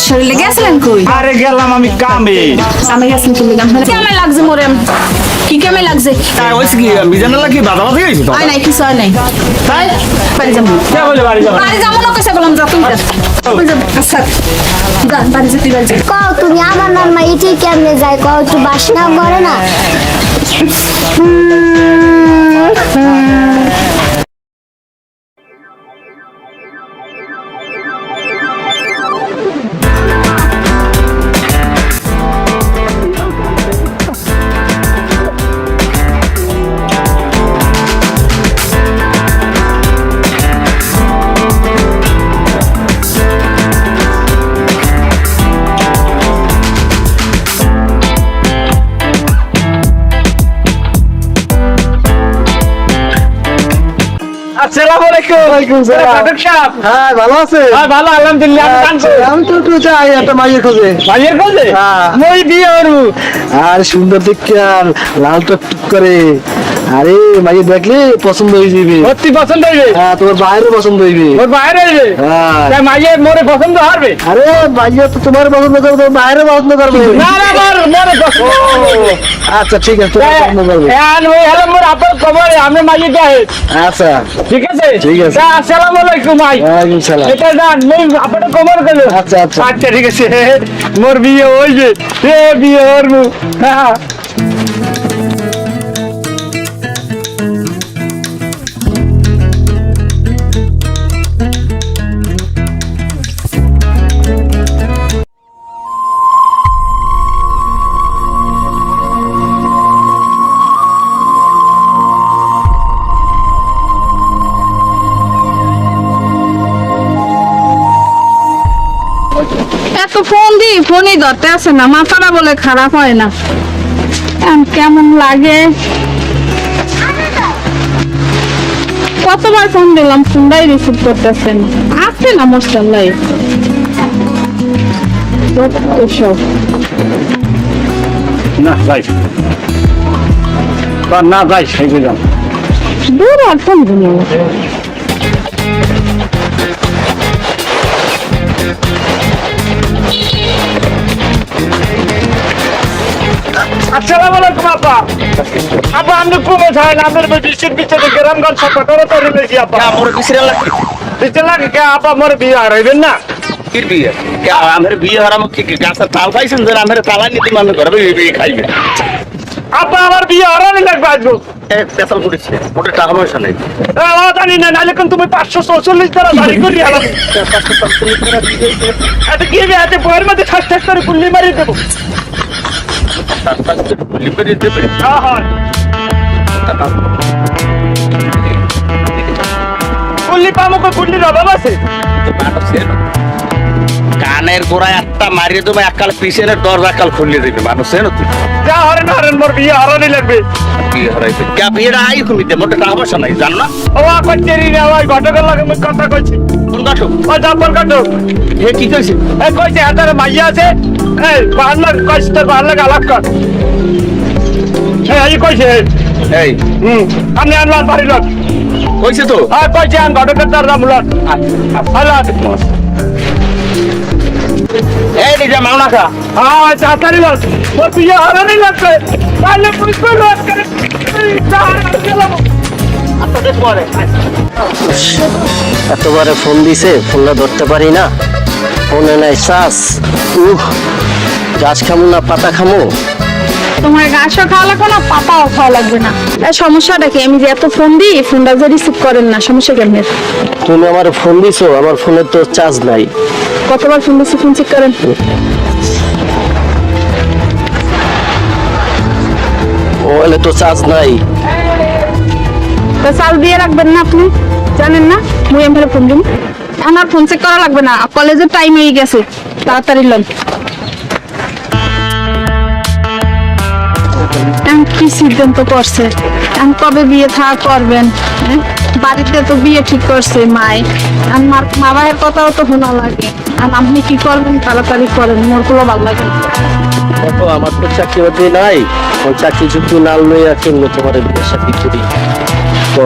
শরীরে গেছিলেন কই? আরে গেলাম আমি কামে। আমি গেছেন কি গাম ফেলে কেমন লাগছে মোরে? কি কেমন লাগছে? তাই ওইস কি বিজানা লাগি বাধা বাধা গেছি তো। আই নাই কিছু আর নাই। তাই বাড়ি যাবো। কে বলে বাড়ি যাবে? বাড়ি যাবো না কইছে বললাম যা তুমি যা। আচ্ছা যা বাড়ি যেতে বাড়ি যা। কও তুমি আমার নাম্মা ইটি কেমনে যায় কও একটু বাসনা করে না আসসালামু আলাইকুম। ওয়ালাইকুম সালাম। ফাটক সাহেব। হ্যাঁ ভালো আছে? হ্যাঁ ভালো আলহামদুলিল্লাহ। আপনি জানতো? আমি তো একটু যাই একটা মাইয়ের খোঁজে। ভাইয়ের খোঁজে? হ্যাঁ। মই বিয়ে করবো। আর সুন্দর দেখতে আর লাল টুক করে আরে মাইয়ে দেখলে পছন্দ হয়ে যাবে। সত্যি পছন্দ হইবে? হ্যাঁ তোমার বাইরে পছন্দ হইবে। ওর বাইরে হইবে? হ্যাঁ। তাই মাইয়ে মোরে পছন্দ হবে? আরে মাইয়ে তো তোমার পছন্দ করবে তোমার বাইরে পছন্দ করবে। না না মোরে পছন্দ। আচ্ছা ঠিক আছে তোমার পছন্দ করবে। হ্যাঁ ওই হলো মোর আপন খবর আমি মাইয়ে দেয়। আচ্ছা ঠিক আছে? ঠিক আছে। আসসালামু আলাইকুম ভাই। ওয়ালাইকুম সালাম। এটা জান মই আপন খবর গেল। আচ্ছা আচ্ছা আচ্ছা ঠিক আছে। মোর বিয়ে হইছে। বিয়ে করবো। হ্যাঁ এত ফোন দি ফোনই ধরতে আছে না মাথাটা বলে খারাপ হয় না কেমন লাগে কতবার ফোন দিলাম ফোনটাই রিসিভ করতেছে না আছে না মোস্টাল্লাই সব না যাই না যাই সেই যান দূর আর ফোন দিলাম আসসালামু আলাইকুম আপা। আপা আপনি কমে থাকেন আপনার বৃষ্টির পিছনে গ্রামগঞ্জ সব কটা তো রেখেছি আপা। আমার বিসিরা লাগে পিছনে লাগে কে আপা মোর বিয়ে আর হইবেন না? কি বিয়ে কে আমার বিয়ে হারাম কি গাছের তাল খাইছেন যে আমার তালা নিতে মানুষ করে বিয়ে খাইবে আপা আমার বিয়ে হারানি লাগবে আজকে। পেশাল করেছে ওটা টাকা পয়সা নেই জানি না নাহলে কিন্তু তুমি 544 টাকা বাড়ি করি আলাম। এত কি আছে বইয়ের মধ্যে ঠাস ঠাস করে কুল্লি মারি দেবো। হ্যাঁ হয় কুল্লি পামো কুল্লির অভাব আছে। কানের গোড়ায় একটা মারিয়ে দেবো এককাল পিছনের দরজা কাল খুলিয়ে দেবে মানুষ জানো তুই যা হরেন হরেন মোর বিয়ে হারানি লাগবে। বিয়ে হারাইছে কে বিয়েটা আই তুমি দে মোটা টাকা পয়সা নাই জানো না ও কইতেরি না ওই ঘটকের লাগে মই কথা কইছি। কোন কাঠো ও জাপার ঘটক এ কি কইছে এই কইছে হাতারে মাইয়া আছে এই বাহান্ন কইছে তোর বাহান্ন আলাপ কর। এই কইছে এই আপনি আনলাম বাড়ি লোক কইছে তো আর কইছে আন ঘটকের দরজা মুলার হ্যালো এই নিজে মাওনা খা হ্যাঁ চাতারি লোক মোর বিয়ে হারানি লাগবে তাহলে বুঝবে লোক করে এতবারে ফোন দিছে ফোনটা ধরতে পারি না ফোনে নাই চাষ গাছ খামু না পাতা খামু তোমার গাছও খাওয়া লাগবে না পাতাও খাওয়া লাগবে না এই সমস্যাটা কি আমি যে এত ফোন দিই ফোনটা যে রিসিভ করেন না সমস্যা কেমন তুমি আমার ফোন দিছো আমার ফোনে তো চার্জ নাই কতবার ফোন দিচ্ছি ফোন চেক করেন মোবাইলে তো চার্জ নাই তো চাল দিয়ে রাখবেন না আপনি জানেন না মুই এমনি ফোন দিন আমার ফোন চেক করা লাগবে না কলেজের টাইম হয়ে গেছে তাড়াতাড়ি লন কি সিদ্ধান্ত করছে কবে বিয়ে থাকা করবেন বাড়িতে তো বিয়ে ঠিক করছে মাই আমার মা ভাইয়ের কথাও তো শোনা লাগে আর আপনি কি করবেন তাড়াতাড়ি করেন মোর গুলো ভালো লাগে দেখো আমার তো চাকরি বাকরি নাই ওই চাকরি চুক্তি না লইয়া কেমন তোমার বিয়ে শাদী করি তো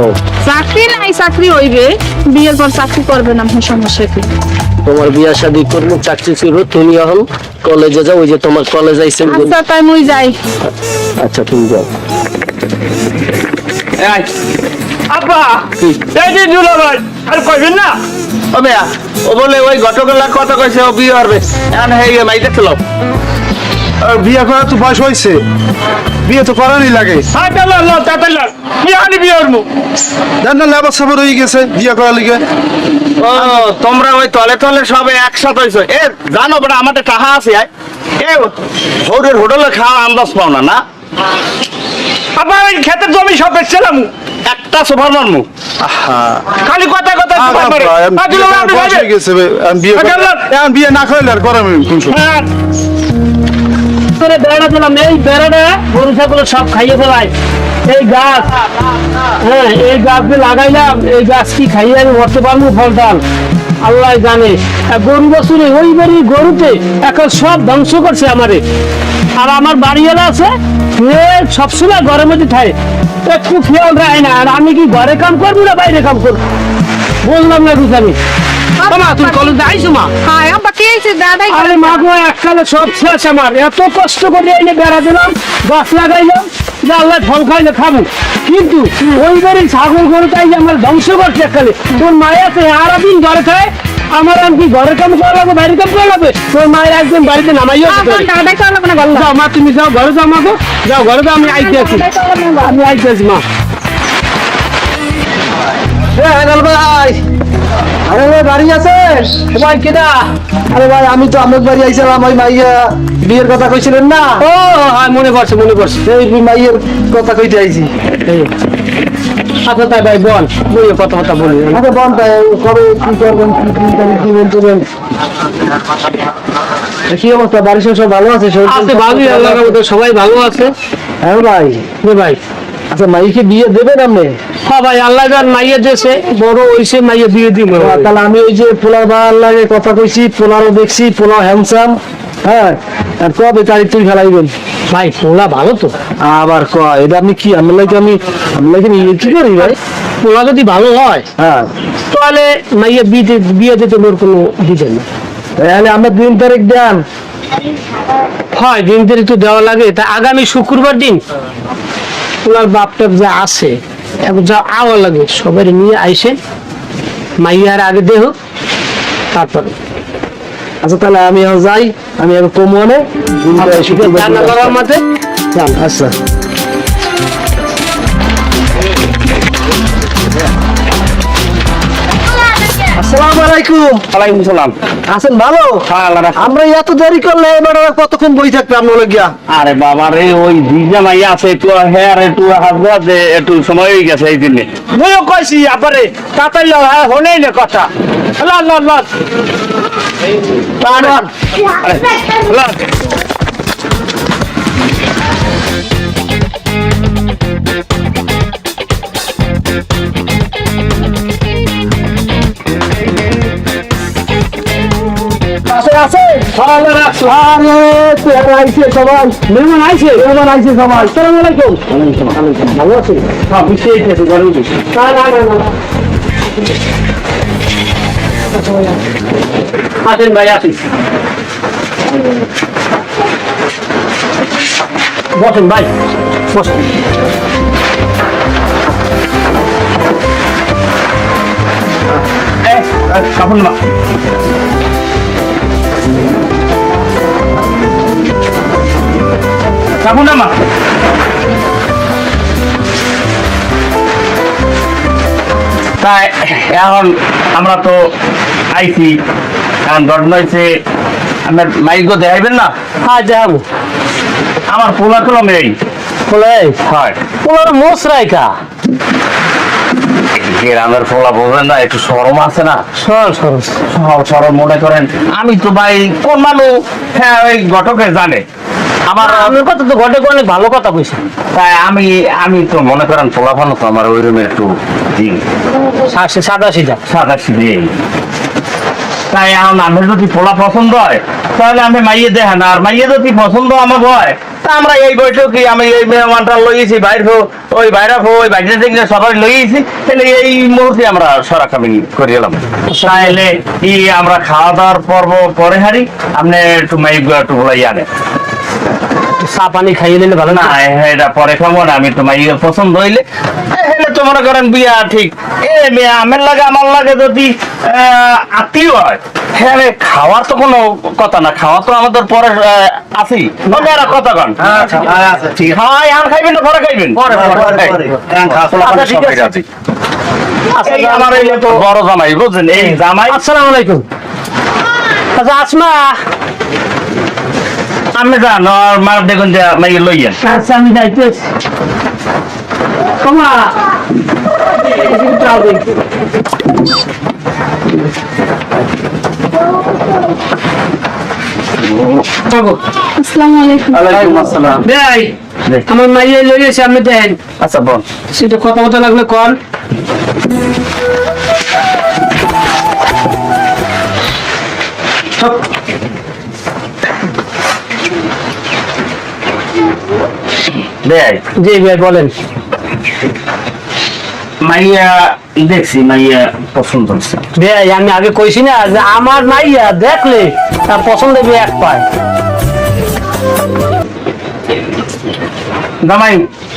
চাকরি নাই চাকরি হইবে বিয়ের পর চাকরি করবেন আপনার সমস্যা কি তোমার বিয়া শাদী করবো, চাকরি করবো, তুমি এখন কলেজে যাও, ওই যে তোমার কলেজ আইছে। আচ্ছা তাই মুই যাই। আচ্ছা তুমি যাও। এই আব্বা এই যে দুলাভাই আর কইবেন না ও বেয়া, ও বলে ওই ঘটকের কথা কইছে ও বিয়ে করবে, এখন হেই মাই দেখলো বিয়ে করার তো বয়স হয়েছে, বিয়ে তো করারই লাগে। হ্যাঁ তাহলে তাহলে কি আনি বিয়ে করবো জান না লেবার সাবার হয়ে গেছে বিয়ে করার লিগে। ও তোমরা ওই তলে তলে সবে একসাথে হইছো। এ জানো বড় আমাদের টাকা আছে এ হোটেল হোটেলে খাওয়া আন্দাজ পাও না না। আব্বা ওই ক্ষেতের জমি সব বেচছিলাম একটা সোফার মারমু খালি কথা কথা সুপার মারে বিয়ে না করলে আর করার বেড়া দিলাম, এই বেড়াটা গরু ছাগল সব খাইয়ে ফেলায়। এই গাছ, হ্যাঁ এই গাছ যে লাগাইলাম, এই গাছ কি খাইয়ে আমি মরতে পারবো? ফল ডাল আল্লাহ জানে। গরু বছরে ওই বাড়ি গরুতে এখন সব ধ্বংস করছে আমারে। আর আমার বাড়িওয়ালা আছে, সে সবসময় ঘরের মধ্যে থাকে, একটু খেয়াল রাখে না। আর আমি কি ঘরে কাম করবো না বাইরে কাম করবো বললাম না বুঝ আমি। মা তুমি কলেজে আইসো মা? হ্যাঁ আব্বা কি হয়েছে দাদাই? আরে মা গো, এককালে সব শেষ আমার। এত কষ্ট করে এনে বেড়া দিলাম, গাছ লাগাইলাম, যে আল্লাহ ফল খাইলে খাবো, কিন্তু ওই বাড়ির ছাগল গরুটাই যে আমার ধ্বংস করছে এককালে। তোর মায়ের আছে আর দিন ঘরে খায়, আমার আর কি ঘরে কাম করা লাগবে বাইরে কাম করা লাগবে? তোর মায়ের একদিন বাড়িতে নামাইও দাদাই তো লাগবে না গল্লা। যাও মা, তুমি যাও ঘরে যাও মা গো, যাও ঘরে যাও, আমি আইতে আছি, আমি আইতে আছি মা। ভাই, আরে ভাই বাড়ি আছে ভাই? কেডা? আরে ভাই আমি তো আমার বাড়ি আইছিলাম, ওই মাইয়া বিয়ের কথা কইছিলেন না? ও হ্যাঁ মনে পড়ছে মনে পড়ছে। এই মাইয়ের কথা কইতে আইছি। আচ্ছা তাই ভাই বল, বলি কথা কথা বলি। আচ্ছা বল ভাই, কবে কি করবেন, কি তারিখ দিবেন দিবেন? কি অবস্থা, বাড়ির সব ভালো আছে? আছে ভালোই, আল্লাহর রহমতে সবাই ভালো আছে। হ্যাঁ ভাই, ভাই আচ্ছা মাইকে বিয়ে দেবেন আপনি? হ্যাঁ ভাই, আল্লাহ যার মাইয়া দেশে বড় হইছে, মাইয়া বিয়ে দিব। তাহলে আমি ওই যে পোলার ভাড়ার লাগে কথা কইছি, পোলারও দেখছি, পোলাও হ্যান্ডসাম। হ্যাঁ, আর কবে তারিখ তুই ফেলাইবেন? ভাই পোলা ভালো তো। আবার কয় এটা আপনি কি আমি কি করি ভাই? পোলা যদি ভালো হয় হ্যাঁ, তাহলে মাইয়া বিয়ে দিতে মোর কোনো দিবেন না। তাহলে আমরা 2 তারিখ দেন। হয় দিন তারিখ তো দেওয়া লাগে। তা আগামী শুক্রবার দিন পোলার বাপটা যা আছে যা আওয়া লাগে সবাই নিয়ে আইসে, মাইয়ার আগে দেহ তারপর। আচ্ছা তাহলে আমি যাই, আমি এখন কমনে রান্না করার মাঝে যান। আচ্ছা আসসালামু আলাইকুম। ওয়ালাইকুম সালাম। আছেন ভালো? হ্যাঁ আল্লাহ রাখে। আমরা এত দেরি করলে এবার আর কতক্ষণ বই থাকবে আপনার গিয়া? আরে বাবা রে, ওই দিজা মাইয়া আছে একটু হেয়ার একটু হাসবা যে একটু সময় হয়ে গেছে এই দিনে। মুইও কইছি আবারে তাতাই ল হ্যাঁ হনেই না কথা লা লা লা লা আছে আছে ভালো রাখছো। আরে তুই আইছে সবাই, মেহমান আইছে, মেহমান আইছে সবাই। আসসালামু আলাইকুম। ভালো আছেন? হ্যাঁ বুঝতেই পেরেছি, ঘরে উঠেছি। না না না না, আসেন ভাই আসেন, বসেন ভাই বসেন। কাপড় না কাপড় না মা। তাই এখন আমরা তো আইছি, এখন ঘটনা হয়েছে আপনার মাইকও দেখাইবেন না? হ্যাঁ যাবো। আমার পোলা কলম এই বলে হয় তোমার মোস রাইকা গ্রামের পোলা বলবেন না, একটু সরম আছে না, সর সর সরম মনে করেন। আমি তো ভাই কোন মানুষ, হ্যাঁ ওই ঘটকে জানে আমার আপনার কথা তো ঘটে অনেক ভালো কথা কইছে। তাই আমি তো মনে করেন পোলাফানো তো আমার ওই রুমে একটু দিন সাদা সিধা সাদা সিধে। তাই এখন আমি যদি পোলা পছন্দ হয় তাহলে আমি মাইয়ে দেখেন, আর মাইয়ে যদি পছন্দ আমার হয় তা আমরা এই বৈঠকে আমি এই মেহমানটা লইয়েছি বাইর হো ওই বাইরে হো ওই বাইরে থেকে সবাই লইয়েছি তাহলে এই মুহূর্তে আমরা সরা কামিন করে এলাম তাহলে কি আমরা খাওয়া দাওয়ার পর্ব পরে হারি আপনি একটু মাইক একটু বলাই আনে চা পানি খাইয়ে দিলে ভালো না না। এটা পরে খাবো না আমি তোমার ইয়ে পছন্দ হইলে এলে তো মনে করেন বিয়া ঠিক এ মেয়ে আমার লাগে আমার লাগে যদি আত্মীয় হয় হ্যাঁ রে, খাওয়ার তো কোনো কথা না খাওয়া তো আমাদের পরে আছেই মেয়েরা কথা কন ঠিক হয় আর খাইবেন না পরে খাইবেন আচ্ছা, ঠিক আছে। এই আমার এই তো বড় জামাই বুঝছেন এই জামাই আসসালামু আলাইকুম। আচ্ছা আসমা, আমি জান মার দেখুন যে মাই লইয়েন আচ্ছা আমি যাইতেছি। কমা আসসালামু আলাইকুম। ওয়ালাইকুম আসসালাম ভাই আমার মাইয়ে লইয়েছে, আপনি দেন আচ্ছা বল সেটা কথা কথা লাগলে কল। দেখ জি ভাই বলেন। মাইয়া দেখছি মাইয়া পছন্দ হচ্ছে ভাই আমি আগে কইছি না যে আমার মাইয়া দেখলে তার পছন্দ হবে এক পায়। জামাই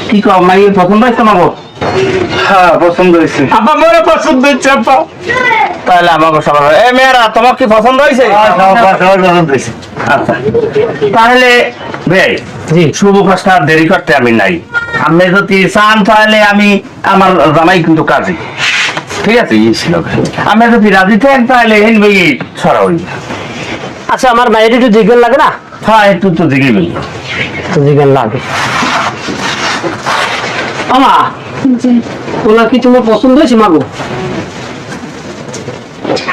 কি কও মাইয়া পছন্দ হচ্ছে আমাকে হ্যাঁ পছন্দ হয়েছে আপা মোরে পছন্দ হচ্ছে আপা তাহলে আমাকে সবার এ মেয়েরা তোমার কি পছন্দ হয়েছে সবার পছন্দ হয়েছে আচ্ছা তাহলে ভাই জি শুভ কাজটা আর দেরি করতে আমি নাই আপনি যদি চান তাহলে আমি আমার জামাই কিন্তু কাজী ঠিক আছে এই ছিল আপনি যদি রাজি থাকেন তাহলে হেন ভাই ছড়া হইবে আচ্ছা আমার মায়ের একটু জিজ্ঞেস লাগে না? হ্যাঁ একটু তো দেখেবেন তো জিজ্ঞেস লাগে। আমা জি, ওলা কি তোমার পছন্দ হয়েছে মাগো?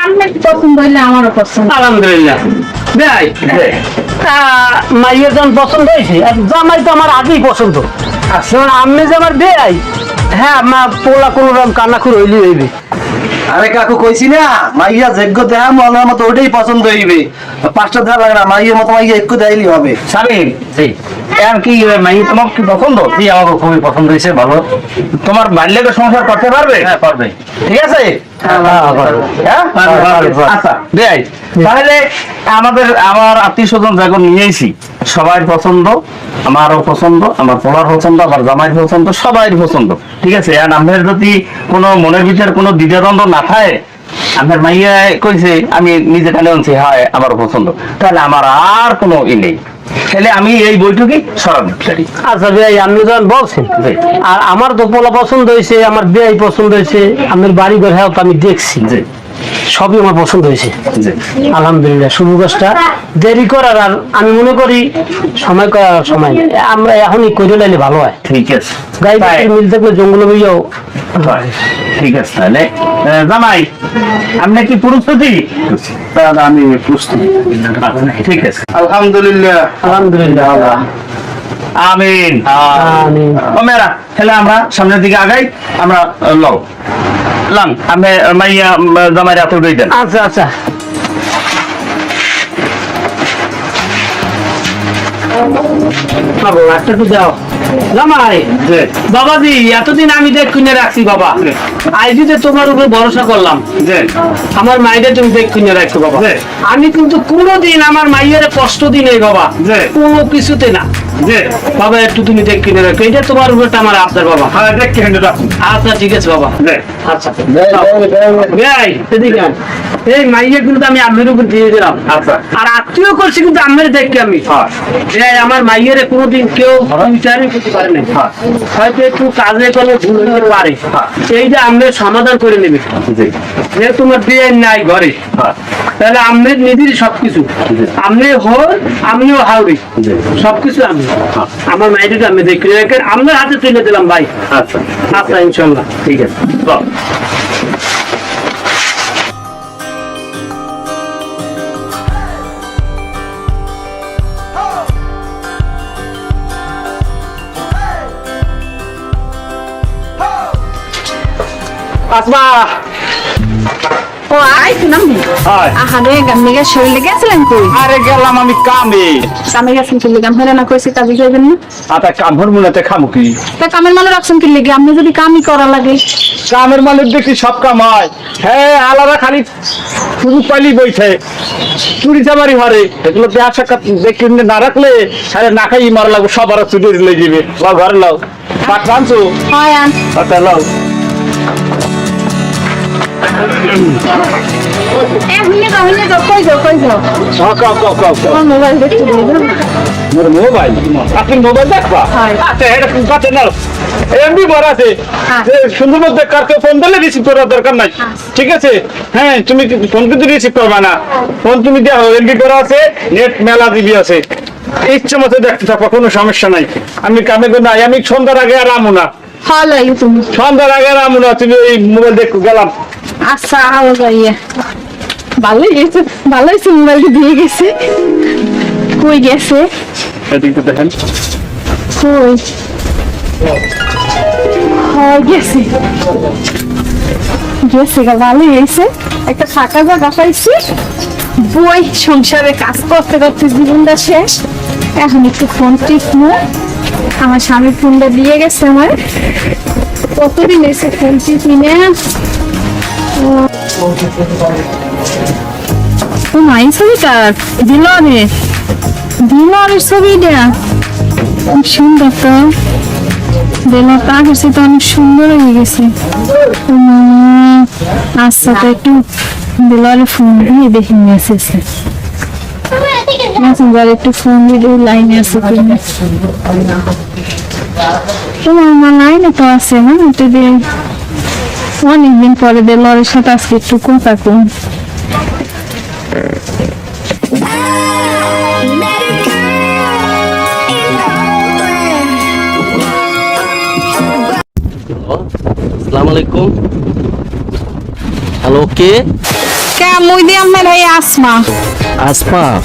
আপনার পছন্দ হইলে আমারও পছন্দ। আলহামদুলিল্লাহ। ভাই মাইয়ের যখন পছন্দ হয়েছে আর জামাই তো আমার আগেই পছন্দ। যেমন আমি যে আমার বেয়াই, হ্যাঁ আমার পোলা কোনো রকম কান্নাখুর হইলি হইবে। আরে কাকু কইছি না মাইয়া যোগ্য দেহা মনের মতো ওটাই পছন্দ হইবে, 5টা দেওয়া লাগে না, মাইয়ের মতো মাইয়া একটু দেখাইলেই হবে। স্বামী জি আর কি মাই তোমার কি পছন্দ জি আমাকে খুবই পছন্দ হয়েছে ভালো তোমার বাল্যকে সংসার করতে পারবে হ্যাঁ পারবে ঠিক আছে হ্যাঁ আচ্ছা দেয় তাহলে আমার আত্মীয় স্বজন যখন নিয়েছি সবাই পছন্দ আমারও পছন্দ আমার পোলার পছন্দ আমার জামাইয়ের পছন্দ সবাই পছন্দ ঠিক আছে আর আমাদের যদি কোনো মনের ভিতরে কোনো দ্বিধাদ্বন্দ্ব না থাকে আমার মাইয়া কইছে আমি নিজে কানে আনছি হয় আমার পছন্দ তাহলে আমার আর কোনো ই নেই তাহলে আমি এই বইটুকি সরাব চাই আচ্ছা ভাই আপনি যখন বলছেন জি। আর আমার তো পোলা পছন্দ হয়েছে, আমার বেয়াই পছন্দ হয়েছে, আমার বাড়ি ঘর হ্যাঁ আমি দেখছি জি সবই আমার পছন্দ হয়েছে। জি আলহামদুলিল্লাহ শুভ কাজটা দেরি করার আর আমি মনে করি সময় করার সময় নেই। আমরা এখনই করে লাইলে ভালো হয়। ঠিক আছে গাই তাই। মিল থাকলে জঙ্গলে বইয়াও হয়। ঠিক আছে তাহলে জামাই আপনি কি প্রস্তুতি আমি প্রস্তুতি ঠিক আছে আলহামদুলিল্লাহ আলহামদুলিল্লাহ। আমিন আমিন। ও মেয়েরা তাহলে আমরা সামনের দিকে আগাই আমরা লও লাং আমি মাইয়া জামাই রাতে উঠে দেন আচ্ছা আচ্ছা বাবু একটা একটু দাও জামাই। জি বাবাজি এতদিন আমি দেখ কিনে রাখছি বাবা, আইজি যে তোমার উপরে ভরসা করলাম, জি আমার মাইদের তুমি দেখ কিনে রাখছো বাবা। জি। আমি কিন্তু কোনোদিন আমার মাইয়ের কষ্ট দিই নাই বাবা, জি। কোনো কিছুতে না জি বাবা। একটু তুমি দেখ কিনে রাখো, এটা তোমার উপরে আমার আবদার বাবা। হ্যাঁ দেখ কেন রাখুন আচ্ছা ঠিক আছে বাবা। জি আচ্ছা ভাই এদিকে আন। এই মাইয়া কিন্তু আমি আমের উপর দিয়ে দিলাম, আচ্ছা আর আত্মীয় করছি কিন্তু আমের দেখি আমি। হ্যাঁ এই আমার মাইয়ের কোনোদিন কেউ বিচারই করতে পারে না, হয়তো একটু কাজে কোনো ভুল হতে পারে, এইটা আমরা সমাধান করে নেবে। জি যে তোমার বিয়ে নাই ঘরে, হ্যাঁ তাহলে আমনের নিজেরই সবকিছু, আমনে হল আমনিও হাওড়ি জি সবকিছু আমি। আমার মাইয়াকে আমি দেখি আপনার হাতে তুলে দিলাম ভাই। আচ্ছা আচ্ছা ইনশাল্লাহ ঠিক আছে চল আসমা ও আইছিলাম হয় আহারে গামনিগা শরীরে গেছিলেন কই আরে গেলাম আমি কামে কামে গেছেন কি লিগাম হেরে না কইছি কাজে যাবেন না আতা কাম হরমোনাতে খামু কি তা কামের মানে রাখছেন কি লিগে আপনি যদি কামই করা লাগে কামের মালিক দেখি সব কাম হয় হ্যাঁ আলাদা খালি শুধু পাইলি বইছে চুরি চামারি হারে এগুলো দেহা সাক্ষাৎ দেখি না রাখলে আরে না খাই মারা লাগবে সবার চুরি লই যাবে লাও ঘরে লাও পাট আনছো হয় আন পাটা লাও এ হুইলে যাও কই যাও কাও আমার মোবাইল দেখতে দিবেন মোর মোবাইল আপনি মোবাইল দেখবা হয়। আচ্ছা এটা কোন কাছে নাও এমবি ভরা আছে হ্যাঁ। সুন্দর মধ্যে কারকে ফোন দিলে রিসিভ করার দরকার নাই ঠিক আছে হ্যাঁ তুমি ফোন কিন্তু রিসিভ করবা না ফোন তুমি দেখো এমবি করা আছে নেট মেলা দিবি আছে ইচ্ছে মতো দেখতে থাকো কোনো সমস্যা নাই আমি কামে করে নাই আমি সন্ধ্যার আগে আর আমু না হলো তুমি সন্ধ্যার আগে আর আমু না তুমি এই মোবাইল দেখো গেলাম আচ্ছা আলো যাইয়া ভালোই মোবাইল দিয়ে গেছে কই গেছে এদিকে দেখেন কই হয় গেছে গা ভালোই হয়েছে একটা ফাঁকা জায়গা পাইছি বই সংসারে কাজ করতে করতে জীবনটা শেষ এখন একটু ফোন টিপবো আমার স্বামী ফোনটা দিয়ে গেছে আমার কতদিন এসে ফোন টিপি না ও মাই ছবিটা দিলরের ছবিটা খুব সুন্দর তো দিলরটা আগের তো অনেক সুন্দর হয়ে গেছে আচ্ছা তো একটু দিলরের ফোন দিয়ে দেখি মেসেজে মেসেঞ্জার একটু ফোন দিয়ে লাইনে আছে কিনা তোমার মা লাইনে তো আছে না এটা দিয়ে অনেকদিন পরে দিলরের সাথে আজকে একটু কথা কম আসসালামু আলাইকুম হ্যালো কে মুই দিয়ে আমার এই আসমা আসমা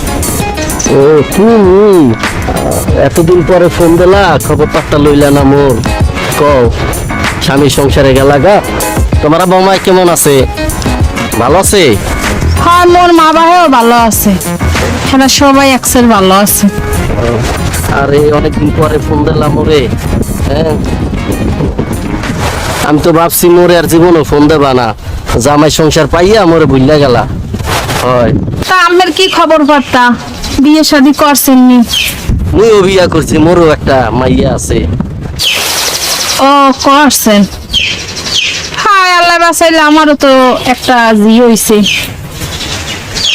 ও তুমি এতদিন পরে ফোন দিলা খবর পাত্তা লইলা না মোর কও স্বামী সংসারে গেলা গা তোমার বৌমায় কেমন আছে ভালো আছে হ্যাঁ মোর মা বাবাও ভালো আছে এরা সবাই একসের ভালো আছে আরে অনেকদিন পরে ফোন দিলাম ওরে হ্যাঁ আমি তো ভাবছি মোরে আর জীবনও ফোন দেবা না জামাই সংসার পাইয়া মোরে ভুললা গেলা হয় তা আমের কি খবর বার্তা বিয়ে শাদী করছেন নি মুইও বিয়া করছি মোরও একটা মাইয়া আছে ও করছেন হ্যাঁ আল্লাহ বাসাইলে আমারও তো একটা জি হইছে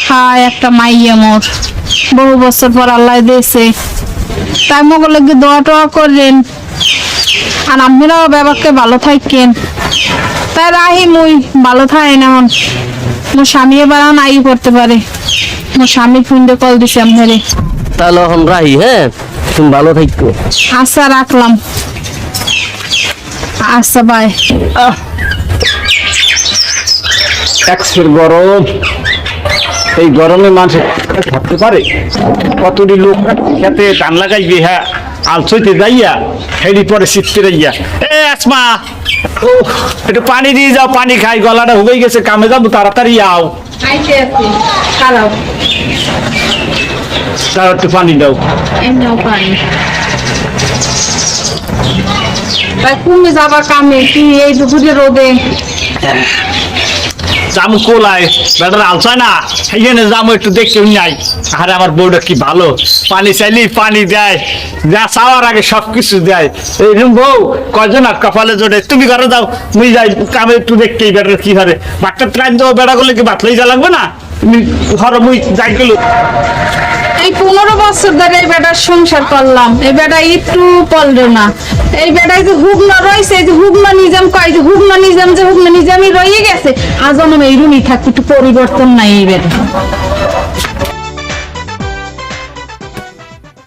হ্যাঁ একটা মাইয়া মোর বহু বছর পর আল্লাহ দিয়েছে তাই মগলে দোয়া টোয়া করলেন আর আপনারাও বাবাকে ভালো থাকেন তাই রাহি মুই ভালো থাকেন এখন মোর স্বামী এবার নাই করতে পারে মোর স্বামী ফোনটা কল দিছে আপনারে তাহলে এখন রাহি হ্যাঁ তুমি ভালো থাকো আচ্ছা রাখলাম আচ্ছা বাই এক্সের গরম এই গরমে মানুষ থাকতে পারে কতটি লোক খেতে ধান লাগাইবে হ্যাঁ আলসইতে যাইয়া হেডি পরে শীতকে যাইয়া এ আসমা একটু পানি দিয়ে যাও পানি খাই গলাটা হুবেই গেছে কামে যাবো তাড়াতাড়ি আও তার একটু পানি দাও তুমি যাবার কামে কি এই দুপুরে রোদে জামু কোলায় বেটার আলসায় না এইখানে জামু একটু দেখতে নাই আরে আমার বউটা কি ভালো পানি চাইলেই পানি দেয় যা চাওয়ার আগে সবকিছু দেয় এইরকম বউ কয়জন আর কপালে জোটে তুমি ঘরে যাও মুই যাই কামে একটু দেখতেই বেটার কি হারে বাচ্চার ট্রাইন দেওয়া বেড়া করলে কি বাতলাই যা লাগবে না তুমি ঘরে মুই যাই গেল এই 15 বছর ধরে এই বেটার সংসার করলাম এই বেটা একটু পলরে না এই বেটায় যে হুগনা রয়েছে এই যে হুগনা নিজাম কয় যে হুগনা নিজামই রয়ে গেছে আজ আমি এইরুমই থাকি একটু পরিবর্তন নাই এই বেটা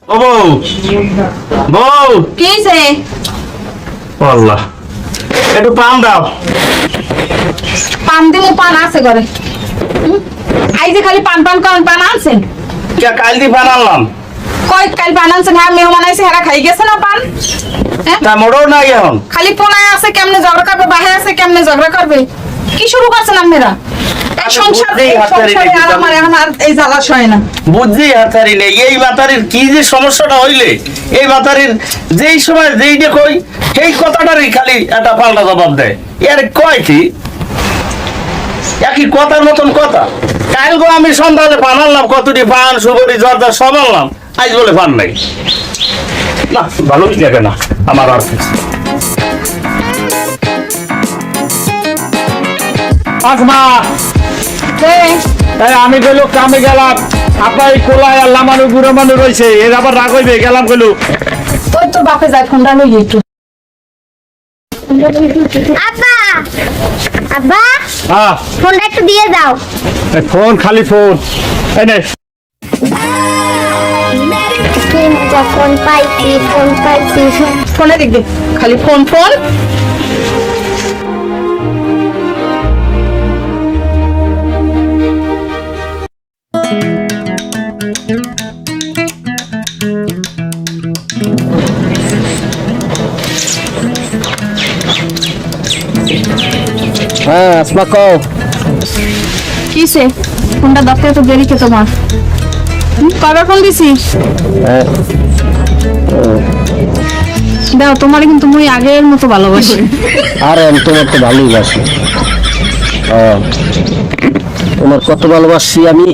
ও বউ বউ কি যে আল্লাহ একটু পান দাও পান দিমু পান আছে ঘরে আই যে খালি পান করেন পান আনছেন কাল দি পান আনলাম কই কাল পান আনছেন হ্যাঁ মেহমান আইছে হেরা খাই গেছে না পান তা মোড়ও নাই এখন খালি পোনায় আছে কেমনে ঝগড়া করবে বাহে আছে কেমনে ঝগড়া করবে কি শুরু করছেন আপনারা এই সংসার বুঝতেই এই হাতারি সংসারে নেই, আর আমার এখন আর এই জ্বালা সয় না। বুদ্ধি হাতারি নেই। এই মাতারির কি যে সমস্যাটা হইলে এই মাতারির যেই সময় যেই দেখই সেই কথাটারই খালি একটা পাল্টা জবাব দেয়। এর কয় কি একই কথার মতন কথা। কালকে আমি সন্ধ্যালে পান আনলাম, কতটি পান সুবরি জর্দা সব আনলাম, আজ বলে পান নাই। না ভালোই লাগে না আমার আর কিছু। আসমা, এই আমি গেল কামে গেলাম, আপনার এই কোলায় আর লামানো গুড়ো মানু রয়েছে, এর আবার রাগ হইবে, গেলাম গেলু। ওই তো বাপে যায় ফোনটা লইয়ে একটু। আব্বা আব্বা হ্যাঁ, ফোনটা একটু দিয়ে দাও। এই ফোন খালি ফোন। এই নে, ফোন পাইছি ফোন পাইছি। ফোনে দেখবে খালি ফোন ফোন। হ্যাঁ আসমা কও। কিসে ফোনটা দরকার তো দেরি কে তোমার? কবে ফোন দিছি? হ্যাঁ, দাও, তোমার কিন্তু মুই আগের মতো ভালোবাসি। আর আমি তোমার তো ভালোই বাসি। তোমার কত ভালোবাসি আমি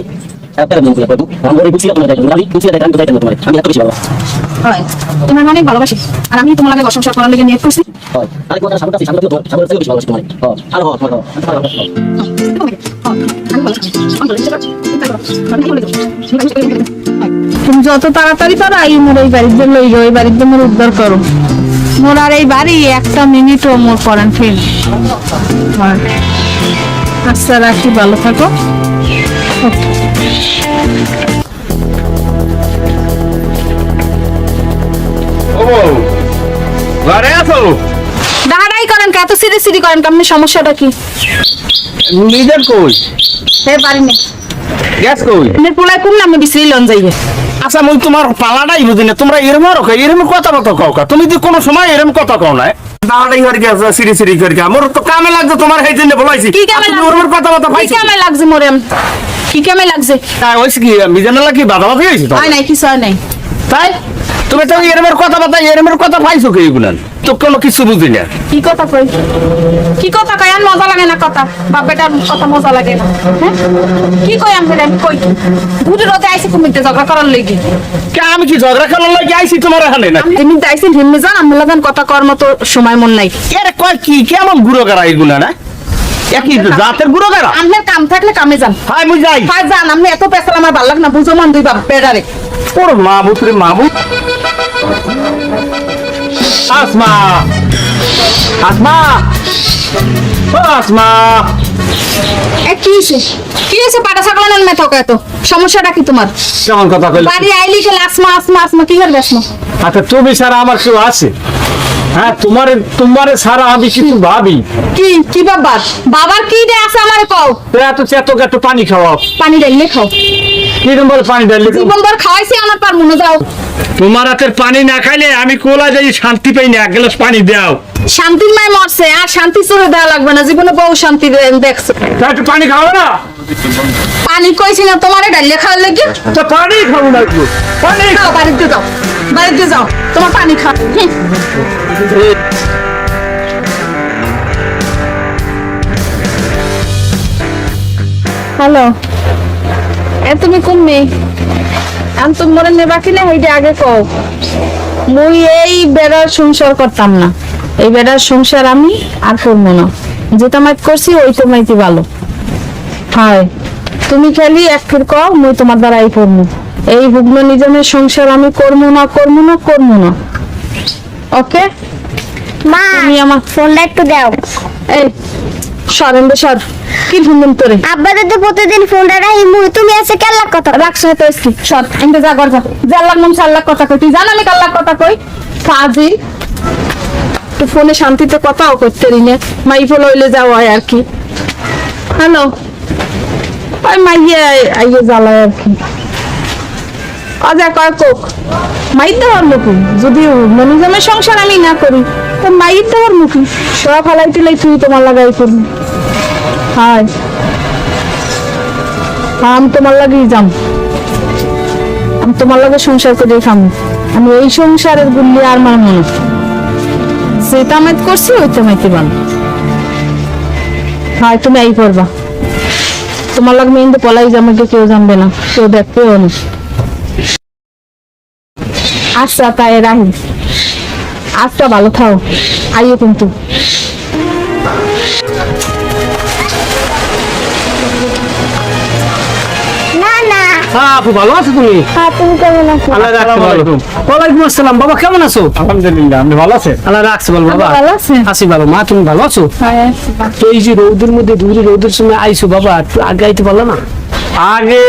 হয়, তোমার অনেক ভালোবাসি, আর আমি তোমার লাগে সংসার করার লেগে নিয়ে করছি। তুমি যত তাড়াতাড়ি পারো এই মোর এই বাড়িতে লই যাও, এই বাড়িতে মোর উদ্ধার করো। মোর আর এই বাড়ি একটা মিনিটও মোর করেন ফেল। আচ্ছা রাখি, ভালো থাকো। ও বউ, ঘরে আছো? দাঁড়াই করেন কে, এত সিরি সিরি করেন কেমনি? সমস্যাটা কি? নিজের কই হে বাড়ি নেই, গ্যাস কই? এমনি পোলাই কুম না আমি বিশ্রী লন যাইবে। আচ্ছা মুই তোমার পালাটাই বুঝি না, তোমরা এরম রকম এরম কথা মতো কও কা? তুমি তো কোনো সময় এরম কথা কও না। দাঁড়াই হর গেছে সিরি সিরি করে কা? মোর তো কামে লাগছে, তোমার এই জন্য বলাইছি। কি কামে তুমি লাগছে? ওরম কথা মতো কি পাইছো? কামে লাগছে মোরে? কি কামে লাগছে? তাই হইছে কি মিজানালা কি বাদাবাদি হইছে তো? হয় নাই, কিছু হয় নাই। তাই তুমি তো এরমের কথা পাইছো কি এগুলান? তো কোনো কিছু বুঝি না। কি কথা কই? কি কথা কই? আর মজা লাগে না কথা? বাপ বেটার কথা মজা লাগে না? হ্যাঁ কি কই? আমি কই ঘুরে রোদে আইছি কুমিতে ঝগড়া করার লাগি। কে আমি কি ঝগড়া করার লাগি আইছি তোমার এখানে না? তুমি আইছি ঢিমে যান, আমি লাগান কথা কর মতো সময় মন নাই। এর কয় কি কেমন গুড়ো করা এগুলা না? একই জাতের গুড়ো করা। আপনার কাম থাকলে কামে যান। হাই মুই যাই। হয় যান, আপনি এত পেছাল আমার ভালো লাগে না। বুঝো মান দুই বাপ বেটারে। ওর মাবুত রে মাবুত। আসমা, আসমা, ও আসমা, কি হয়েছে? কি হয়েছে? পাটা ছাগলানোর মেয়ে থাকো এত? সমস্যাটা কি তোমার? কেমন কথা কইলে? বাড়ি আইলি খেলে আসমা আসমা আসমা, কি করবে আসমা? আচ্ছা তুমি ছাড়া আমার কেউ আছে? হ্যাঁ, তোমারে ছাড়া আমি কিছু ভাবি। কি কি বাবার বাবার কি রে আছে আমার কও? এত চেতক একটু পানি খাওয়াও। পানি ডাইলে খাও। কিরম বলে পানি ঢালি? জীবনভর খাওয়াইছি, আমার পার মনে যাও। তোমার হাতের পানি না খাইলে আমি কোলা যাই শান্তি পাই না। এক গ্লাস পানি দাও। শান্তির মায় মরছে, আর শান্তি চলে দেওয়া লাগবে না। জীবনে বউ শান্তি দেখছো? তা একটু পানি খাও না? পানি কইছি না তোমারে ডাইলে খাওয়ার লাগি? তো পানি খাবো না একটু? পানি যাও বাড়িতে যাও, বাড়িতে যাও, তোমার পানি খা। হ্যালো, এ তুমি কমবে? আমি তো মরে নেবা কিনা সেইটা আগে কও। মুই এই বেড়ার সংসার করতাম না, এই বেড়ার সংসার আমি আর করবো না। যেটা মাইত করছি ওই তো মাইতি ভালো। হয় তুমি খালি এক ফির কও, মুই তোমার দ্বারাই করবো। এই ভুগ্ন নিজামের সংসার আমি করবো না, করবো না, করবো না। ওকে? মা তুমি আমার ফোনটা একটু দাও। এই সরেন্দ্র সর, কি ভুমন তোরে? আব্বা তো প্রতিদিন ফোনটা রাখি, তুমি আছে কেলা কথা। রাখছ তো এসকি সর, এনতে যা কর, যা যা লাগলাম 4 লাখ কথা কই। তুই জান আমি কার লাখ কথা কই? কাজী তো ফোনে শান্তিতে কথাও করতে রিনে, মাই ফোন হইলে যাও হয় আর কি। হ্যালো, ওই মাইয়ে আইয়ে জ্বালায় আর কি। অজা কয় কোক মাইর দেওয়ার মুখি, যদি মনিজমের সংসার আমি না করি তো মাইর দেওয়ার মুখি সব হালাই তুলাই তুই তোমার লাগাই করবি। হয় আমি তোমার লাগেই যাম, আমি তোমার লগে সংসার করে খামু। আমি এই সংসারের গুলি আর মানব না, যে তামাইত করছি ওই তামাইতে বান। হয় তুমি এই করবা, তোমার লাগবে কিন্তু পলাই জামাকে কেউ জানবে না, কেউ দেখতেও না। আচ্ছা তাই রাহি, আচ্ছা ভালো থাও, আইও কিন্তু। না না হ্যাঁ আপু ভালো আছো তুমি? হ্যাঁ, তুমি কেমন আছো? আল্লাহ রাখছে ভালো। ওয়ালাইকুম আসসালাম বাবা, কেমন আছো? আলহামদুলিল্লাহ, আপনি ভালো আছেন? আল্লাহ রাখছে ভালো বাবা। ভালো আছেন? আছি ভালো। মা তুমি ভালো আছো? তো এই যে রৌদের মধ্যে দূরে রৌদের সময় আইছো বাবা, একটু আগে আইতে পারলো না? আগে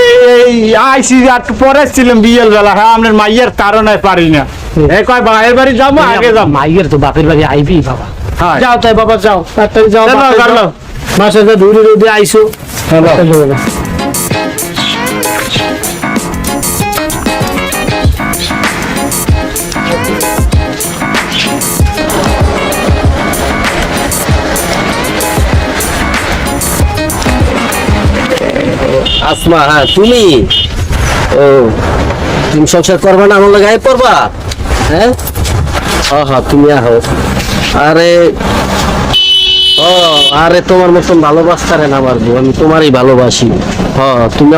এই আইসি আর পরে ছিলাম বিয়ের বেলা, হ্যাঁ আপনার মাইয়ের কারণে পারি না। এই কয় ভাইয়ের বাড়ি যাবো, আগে যাবো। মাইয়ের তো বাপের বাড়ি আইবি বাবা। হ্যাঁ। যাও তাই বাবা, যাও তাড়াতাড়ি যাও। চলো, বাপে চলো। যাও। মাসে যা দূরে রোদে আইছো। চলো। আসমা, হ্যাঁ তুমি, ও তুমি সংসার করবা না আমার লাগে আই পড়বা? হ্যাঁ হ্যাঁ তুমি আহো। আরে ও আরে তোমার মতন ভালোবাসতারে না আমার বউ, আমি তোমারই ভালোবাসি। হ্যাঁ তুমি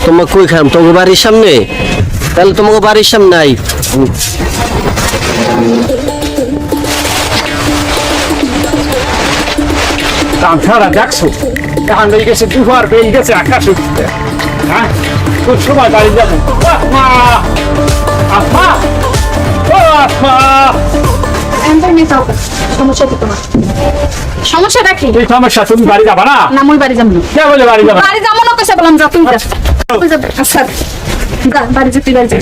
তোমাকে কই খাম? তোমাকে বাড়ির সামনে? তাহলে তোমাকে বাড়ির সামনে আই। তাছাড়া দেখছো এখন হয়ে গেছে দুবার বেল গেছে আকাশ উঠতে। হ্যাঁ খুব সময় বাড়ি যাবো। আসমা, আসমা, ও আসমা, সমস্যা কি তোমার? সমস্যাটা কি? এই সমস্যা, তুমি বাড়ি যাবা না? না মুই বাড়ি যাবো না। কে বলে বাড়ি যাবা? বাড়ি যাবো না কেসে বললাম, যা তুই যা। তুই যা, আচ্ছা যা, বাড়ি যা, তুই বাড়ি যা।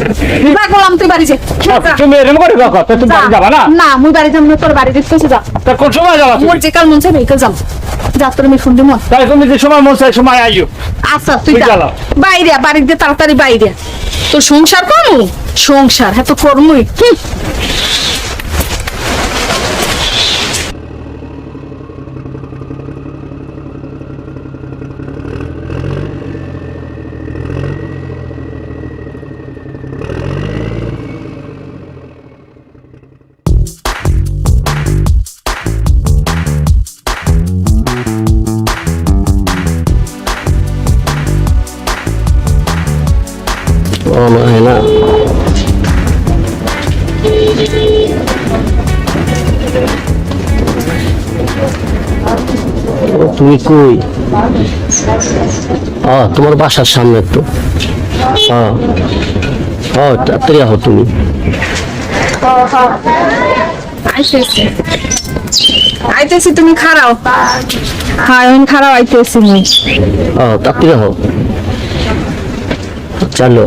বিবাহ বললাম তুই বাড়ি যা। যা। তুমি এরকম করে দেখো, তুমি বাড়ি যাবা না? না মুই বাড়ি যাবো না, তোর বাড়ি দেখতেছি যা। তা কোন সময় যাবা তুমি? মোর যে কাল মন চাই ভেহিকল যাম, যা তোর আমি ফোন দিব। তাই তুমি যে সময় মন চাই সময় আইও। আচ্ছা তুই তুই যা চালাও। বাইরে বাড়ি দিয়ে তাড়াতাড়ি বাইরে। তোর সংসার করমু, সংসার হ্যাঁ তো করমুই। ও না না, তুমি কই? তোমার বাসার সামনে তো। তাড়াতাড়ি আহো তুমি। আইতেছি আইতেছি, তুমি খারাও। হ্যাঁ আমি খারাও আইতেছি। মুই তাড়াতাড়ি আহো, চলো।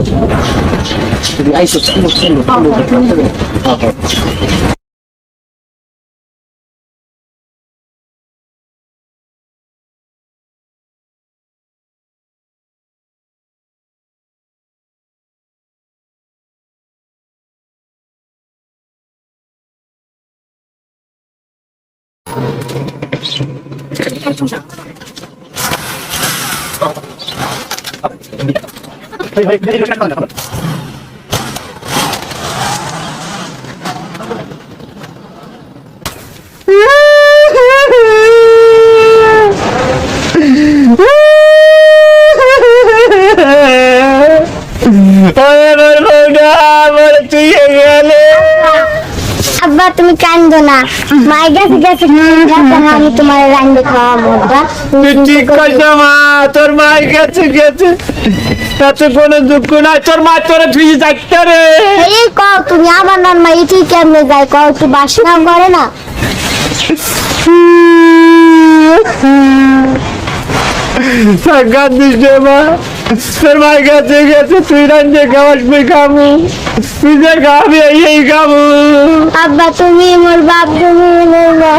আব্বা তুমি কান্দো না, মাই গেছে গেছে আমি তোমার রান্না খাওয়াবো। আব্বা তুই ঠিক করছো মা, তোর মায়ের কাছে গেছে, তাতে কোনো দুঃখ নাই। তোর মা তোরা ধুয়ে যাচ্ছে রে। এই কও তুমি আমার নাম মা ইটি কেমনে যায়, কও একটু বাসনা করে না? কান্দিস রে মা, তোর মায়ের কাছে গেছে, তুই রান্না খাওয়াস, তুই খাবো, তুই যে খাবি এই খাবো। আব্বা তুমি মোর বাপ, তুমি মোর মা।